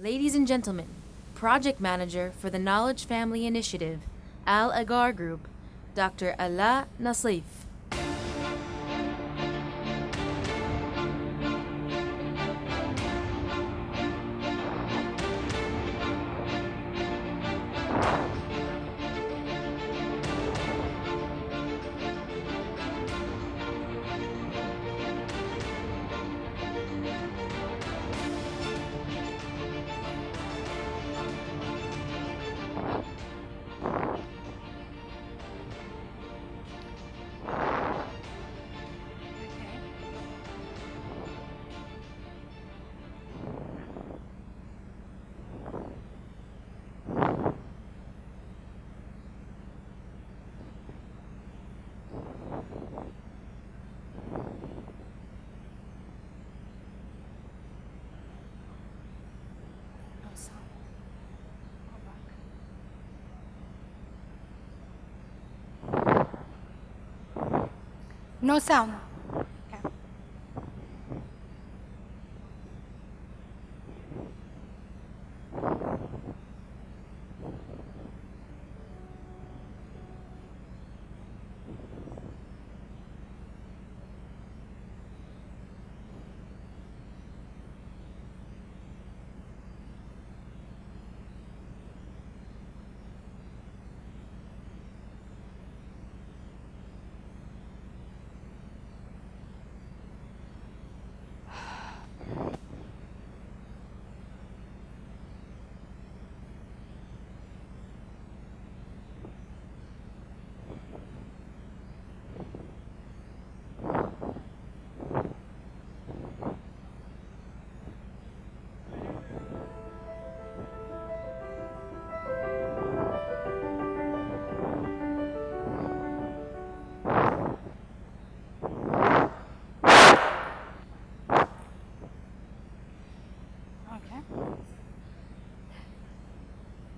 Ladies and gentlemen, Project Manager for the Knowledge Family Initiative, AlAzhar Group, Dr. Alaa Naseif. No sound. Okay.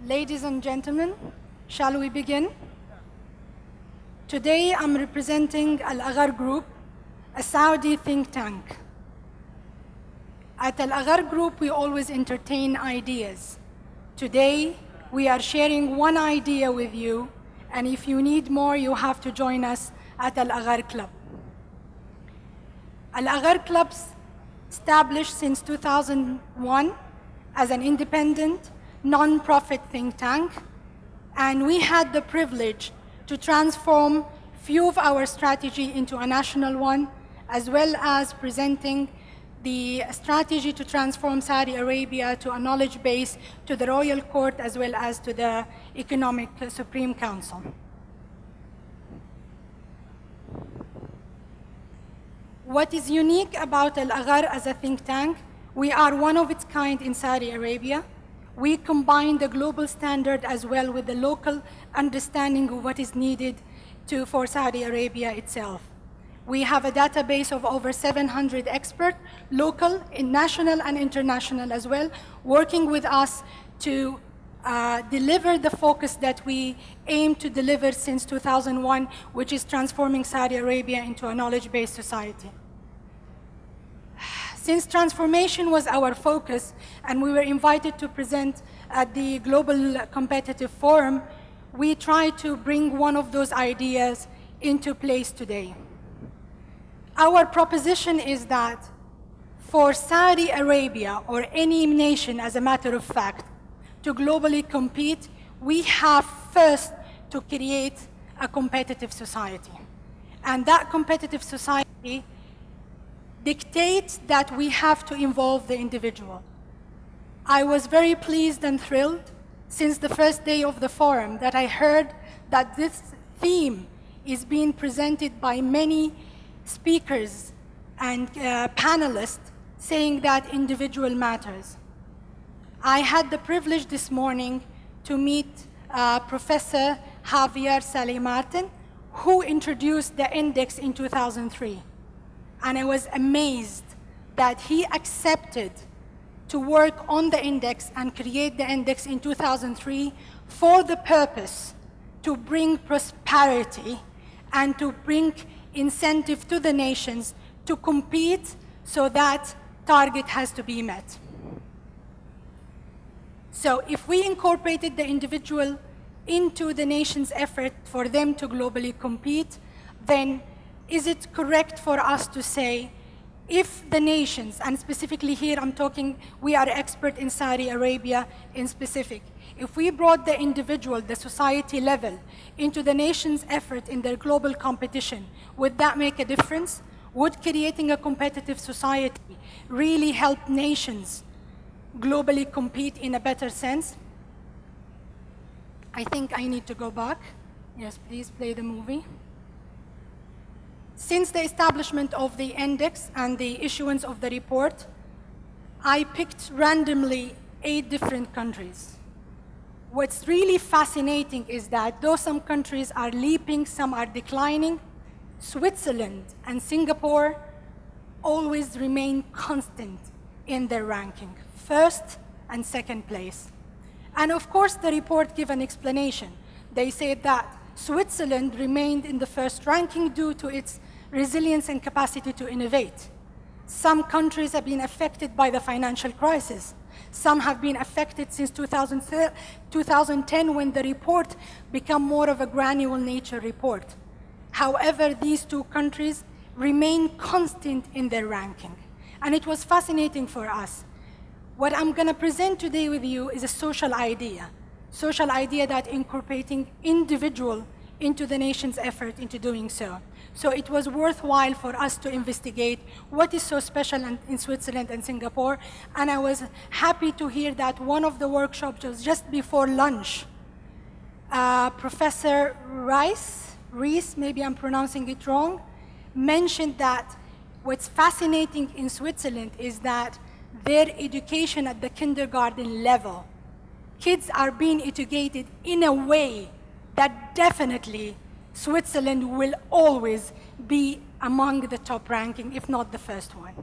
Ladies and gentlemen, shall we begin? Today I'm representing AlAzhar Group, a Saudi think tank. At AlAzhar Group, we always entertain ideas. Today, we are sharing one idea with you, and if you need more, you have to join us at AlAzhar Club. AlAzhar Club's established since 2001 as an independent, non-profit think tank, and we had the privilege to transform few of our strategy into a national one, as well as presenting the strategy to transform Saudi Arabia to a knowledge base to the Royal Court, as well as to the Economic Supreme Council. What is unique about AlAzhar as a think tank, we are one of its kind in Saudi Arabia. We combine the global standard as well with the local understanding of what is needed for Saudi Arabia itself. We have a database of over 700 experts, local, national and international as well, working with us to deliver the focus that we aim to deliver since 2001, which is transforming Saudi Arabia into a knowledge-based society. Since transformation was our focus and we were invited to present at the Global Competitive Forum, we tried to bring one of those ideas into place today. Our proposition is that for Saudi Arabia, or any nation as a matter of fact, to globally compete, we have first to create a competitive society. And that competitive society dictates that we have to involve the individual. I was very pleased and thrilled since the first day of the forum that I heard that this theme is being presented by many speakers and panelists saying that individual matters. I had the privilege this morning to meet Professor Javier Saleh Martin, who introduced the index in 2003. And I was amazed that he accepted to work on the index and create the index in 2003 for the purpose to bring prosperity and to bring incentive to the nations to compete, so that target has to be met. So if we incorporated the individual into the nation's effort for them to globally compete, then is it correct for us to say, if the nations, and specifically here I'm talking, we are expert in Saudi Arabia in specific, if we brought the individual, the society level, into the nation's effort in their global competition, would that make a difference? Would creating a competitive society really help nations globally compete in a better sense? I think I need to go back. Yes, please play the movie. Since the establishment of the index and the issuance of the report, I picked randomly 8 different countries. What's really fascinating is that though some countries are leaping, some are declining, Switzerland and Singapore always remain constant in their ranking, first and second place. And of course, the report gave an explanation. They said that Switzerland remained in the first ranking due to its resilience and capacity to innovate. Some countries have been affected by the financial crisis. Some have been affected since 2010 when the report became more of a granular nature report. However, these 2 countries remain constant in their ranking. And it was fascinating for us. What I'm going to present today with you is a social idea that incorporating individual into the nation's effort into doing so. So it was worthwhile for us to investigate what is so special in Switzerland and Singapore. And I was happy to hear that one of the workshops was just before lunch. Professor Rees, maybe I'm pronouncing it wrong, mentioned that what's fascinating in Switzerland is that their education at the kindergarten level, kids are being educated in a way that definitely Switzerland will always be among the top ranking, if not the first one.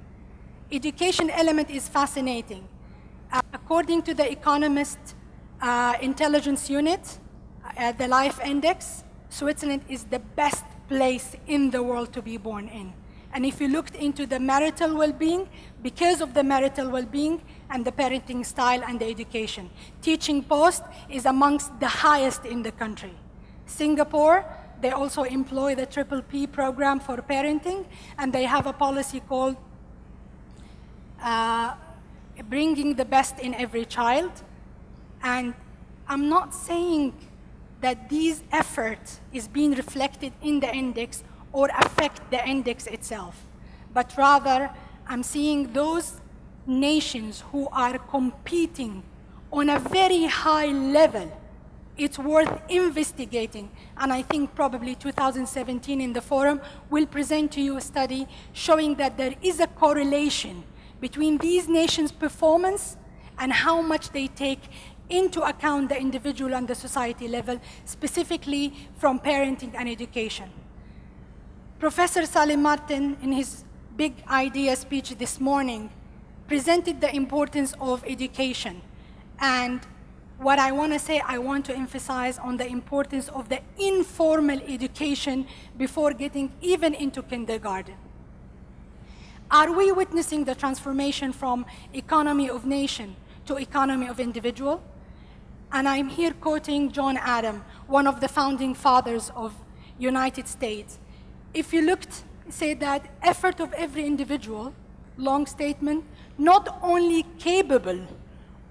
Education element is fascinating. According to the Economist Intelligence Unit, the Life Index, Switzerland is the best place in the world to be born in. And if you looked into the marital well-being, because of the marital well-being and the parenting style and the education, teaching post is amongst the highest in the country. Singapore, they also employ the PPP program for parenting, and they have a policy called bringing the best in every child. And I'm not saying that these efforts is being reflected in the index or affect the index itself, but rather I'm seeing those nations who are competing on a very high level. It's worth investigating, and I think probably 2017 in the forum will present to you a study showing that there is a correlation between these nations' performance and how much they take into account the individual and the society level, specifically from parenting and education. Professor Salim Martin, in his big idea speech this morning, presented the importance of education. And what I want to say, I want to emphasize on the importance of the informal education before getting even into kindergarten. Are we witnessing the transformation from economy of nation to economy of individual? And I'm here quoting John Adams, one of the founding fathers of United States. If you looked, say that effort of every individual, long statement, not only capable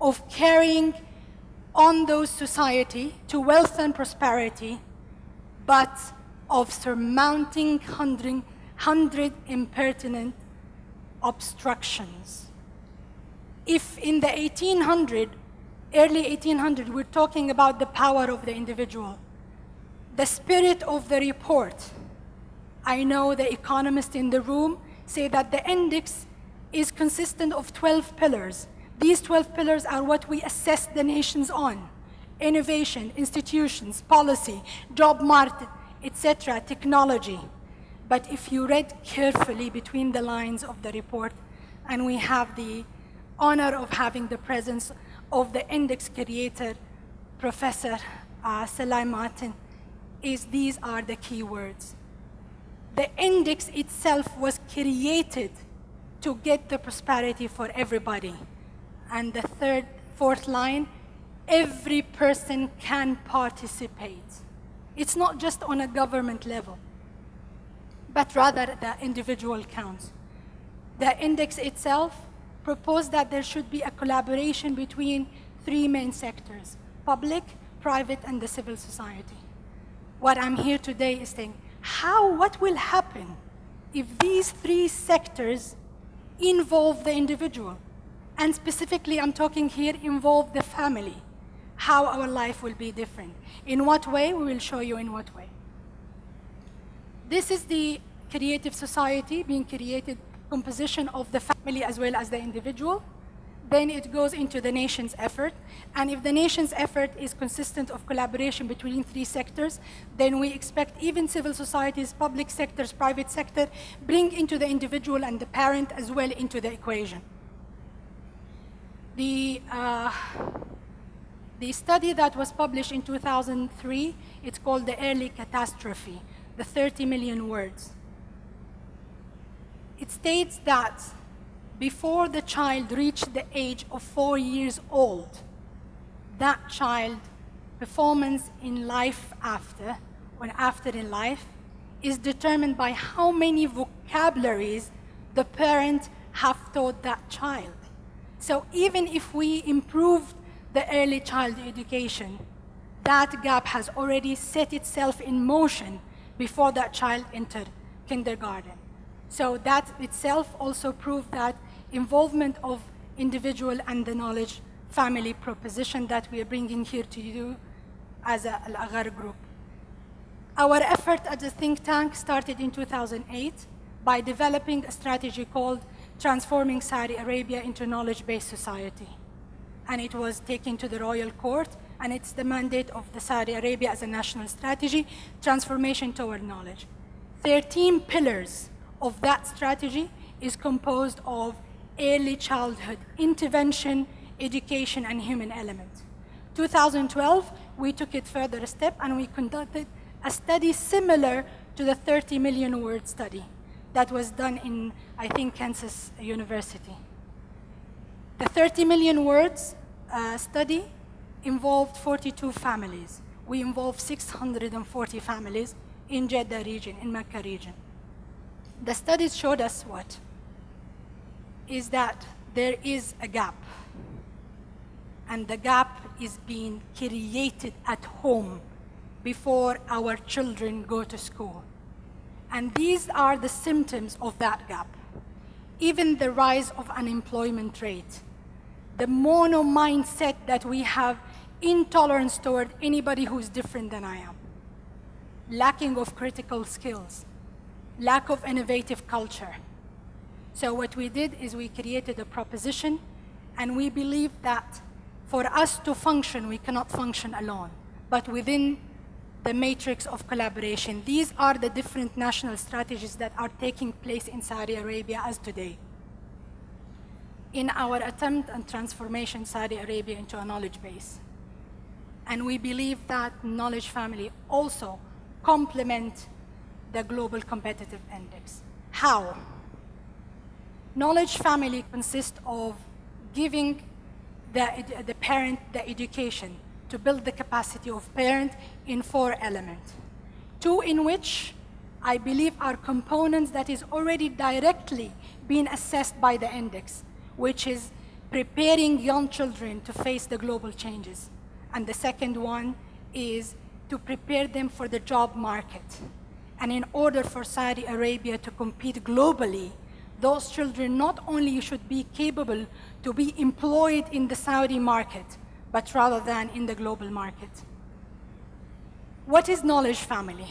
of carrying on those society to wealth and prosperity, but of surmounting hundred impertinent obstructions. If in the early 1800, we're talking about the power of the individual, the spirit of the report, I know the economists in the room say that the index is consistent of 12 pillars. These 12 pillars are what we assess the nations on: innovation, institutions, policy, job market, etc., technology. But if you read carefully between the lines of the report, and we have the honor of having the presence of the index creator, Professor Salim Martin, these are the key words. The index itself was created to get the prosperity for everybody. And the fourth line, every person can participate. It's not just on a government level, but rather the individual counts. The index itself proposed that there should be a collaboration between three main sectors: public, private, and the civil society. What I'm here today is saying, what will happen if these three sectors involve the individual? And specifically, I'm talking here, involve the family. How our life will be different. In what way? We will show you in what way. This is the creative society being created, composition of the family as well as the individual. Then it goes into the nation's effort. And if the nation's effort is consistent of collaboration between three sectors, then we expect even civil societies, public sectors, private sector, bring into the individual and the parent as well into the equation. The study that was published in 2003, it's called The Early Catastrophe, the 30 million words. It states that before the child reached the age of 4 years old, that child performance in life after, or after in life, is determined by how many vocabularies the parent have taught that child. So even if we improved the early child education, that gap has already set itself in motion before that child entered kindergarten. So that itself also proved that involvement of individual and the knowledge family proposition that we are bringing here to you as a Al-Aghar group. Our effort as a think tank started in 2008 by developing a strategy called Transforming Saudi Arabia into Knowledge-Based Society. And it was taken to the Royal Court, and it's the mandate of the Saudi Arabia as a national strategy, transformation toward knowledge. 13 pillars of that strategy is composed of early childhood intervention, education, and human element. 2012, we took it further a step, and we conducted a study similar to the 30 million word study that was done in, I think, Kansas University. The 30 million words study involved 42 families. We involved 640 families in Jeddah region, in Mecca region. The studies showed us what? Is that there is a gap. And the gap is being created at home before our children go to school. And these are the symptoms of that gap. Even the rise of unemployment rate, the mono mindset that we have, intolerance toward anybody who's different than I am, lacking of critical skills, lack of innovative culture. So what we did is we created a proposition, and we believe that for us to function, we cannot function alone, but within the matrix of collaboration. These are the different national strategies that are taking place in Saudi Arabia as today. In our attempt and transformation Saudi Arabia into a knowledge base. And we believe that knowledge family also complement the global competitive index. How? Knowledge family consists of giving the parent the education to build the capacity of parent in 4 elements. 2 in which I believe are components that is already directly being assessed by the index, which is preparing young children to face the global changes. And the second one is to prepare them for the job market. And in order for Saudi Arabia to compete globally, those children not only should be capable to be employed in the Saudi market, but rather than in the global market. What is knowledge family?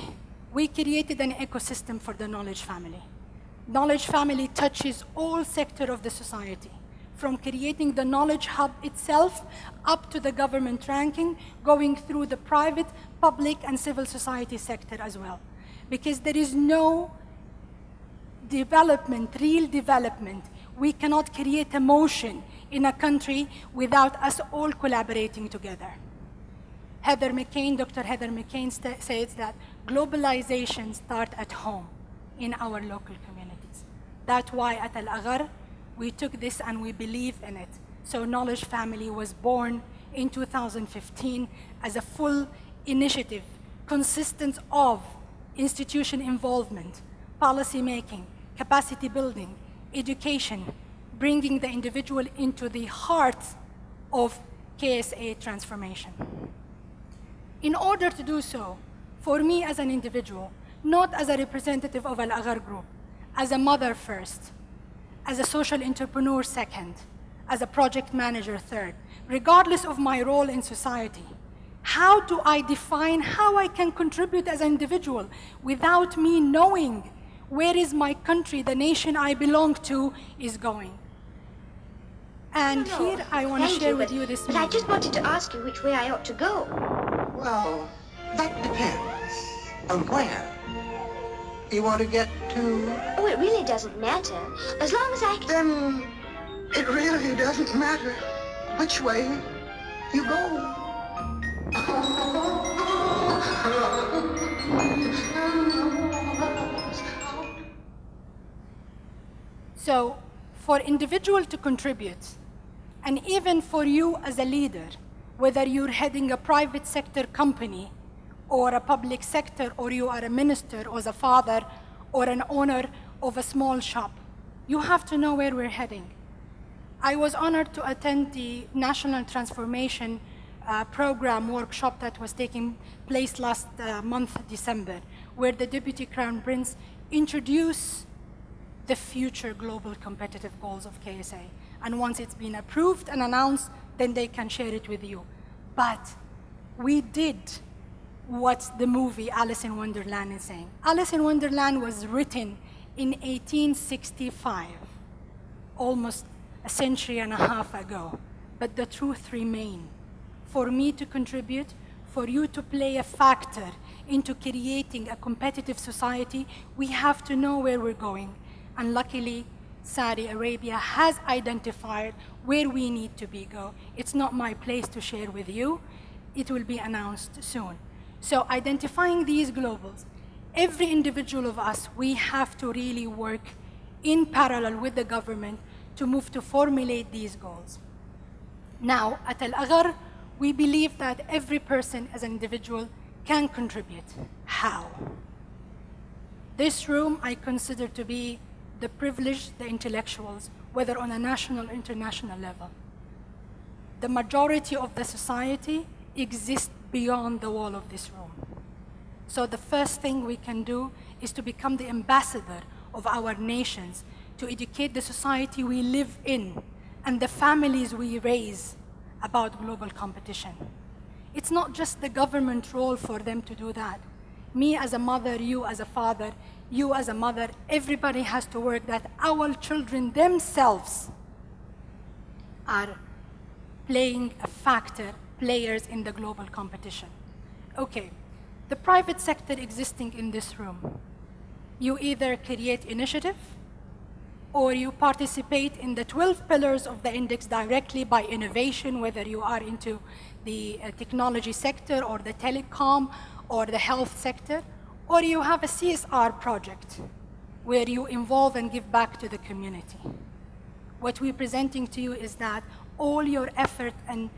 We created an ecosystem for the knowledge family. Knowledge family touches all sectors of the society, from creating the knowledge hub itself up to the government ranking, going through the private, public, and civil society sector as well. Because there is no development, real development. We cannot create emotion in a country without us all collaborating together. Dr. Heather McCain says that globalization starts at home in our local communities. That's why at Al-Aghar, we took this and we believe in it. So knowledge family was born in 2015 as a full initiative consistent of institution involvement, policy making, capacity building, education, bringing the individual into the heart of KSA transformation. In order to do so, for me as an individual, not as a representative of AlAzhar Group, as a mother first, as a social entrepreneur second, as a project manager third, regardless of my role in society, how do I define how I can contribute as an individual without me knowing where is my country, the nation I belong to, is going? And here I want to share with you this But I just wanted to ask you which way I ought to go. Well, that depends on where you want to get to. Oh, it really doesn't matter. As long as I can... Then it really doesn't matter which way you go. So, for individual to contribute, and even for you as a leader, whether you're heading a private sector company or a public sector, or you are a minister or a father or an owner of a small shop, you have to know where we're heading. I was honored to attend the National Transformation Program workshop that was taking place last month, December, where the Deputy Crown Prince introduced the future global competitive goals of KSA. And once it's been approved and announced, then they can share it with you. But we did what the movie Alice in Wonderland is saying. Alice in Wonderland was written in 1865, almost a century and a half ago. But the truth remains. For me to contribute, for you to play a factor into creating a competitive society, we have to know where we're going. And luckily, Saudi Arabia has identified where we need to go. It's not my place to share with you. It will be announced soon. So identifying these globals, every individual of us, we have to really work in parallel with the government to move to formulate these goals. Now, at AlAzhar, we believe that every person as an individual can contribute. How? This room I consider to be the privileged, the intellectuals, whether on a national or international level. The majority of the society exists beyond the wall of this room. So the first thing we can do is to become the ambassador of our nations, to educate the society we live in and the families we raise about global competition. It's not just the government role for them to do that. Me as a mother, you as a father, you as a mother, everybody has to work that our children themselves are playing a factor, players in the global competition. Okay, the private sector existing in this room, you either create initiative or you participate in the 12 pillars of the index directly by innovation, whether you are into the technology sector or the telecom or the health sector, or you have a CSR project where you involve and give back to the community. What we're presenting to you is that all your effort and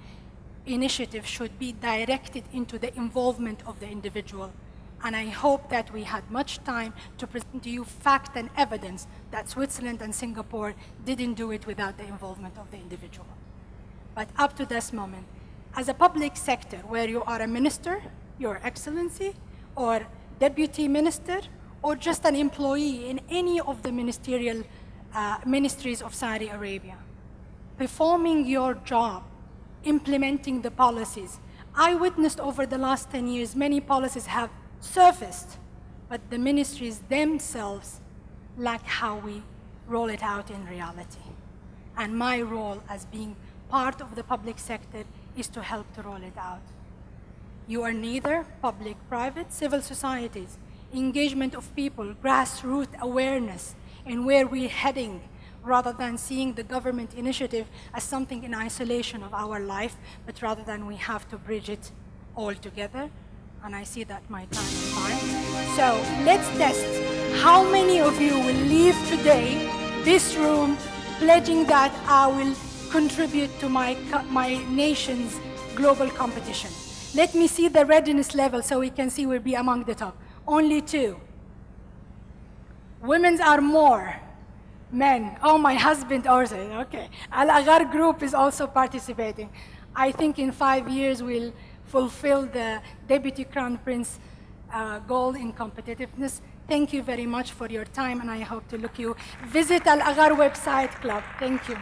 initiative should be directed into the involvement of the individual. And I hope that we had much time to present to you fact and evidence that Switzerland and Singapore didn't do it without the involvement of the individual. But up to this moment, as a public sector where you are a minister, Your Excellency, or deputy minister, or just an employee in any of the ministerial ministries of Saudi Arabia, performing your job, implementing the policies. I witnessed over the last 10 years, many policies have surfaced, but the ministries themselves lack how we roll it out in reality. And my role as being part of the public sector is to help to roll it out. You are neither public, private, civil societies, engagement of people, grassroots awareness in where we're heading, rather than seeing the government initiative as something in isolation of our life, but rather than we have to bridge it all together. And I see that my time is fine. So let's test how many of you will leave today, this room, pledging that I will contribute to my nation's global competition. Let me see the readiness level so we can see we'll be among the top. Only 2. Women are more. Men. Oh, my husband also. Okay. AlAzhar Group is also participating. I think in 5 years we'll fulfill the Deputy Crown Prince goal in competitiveness. Thank you very much for your time, and I hope to look you visit AlAzhar website club. Thank you.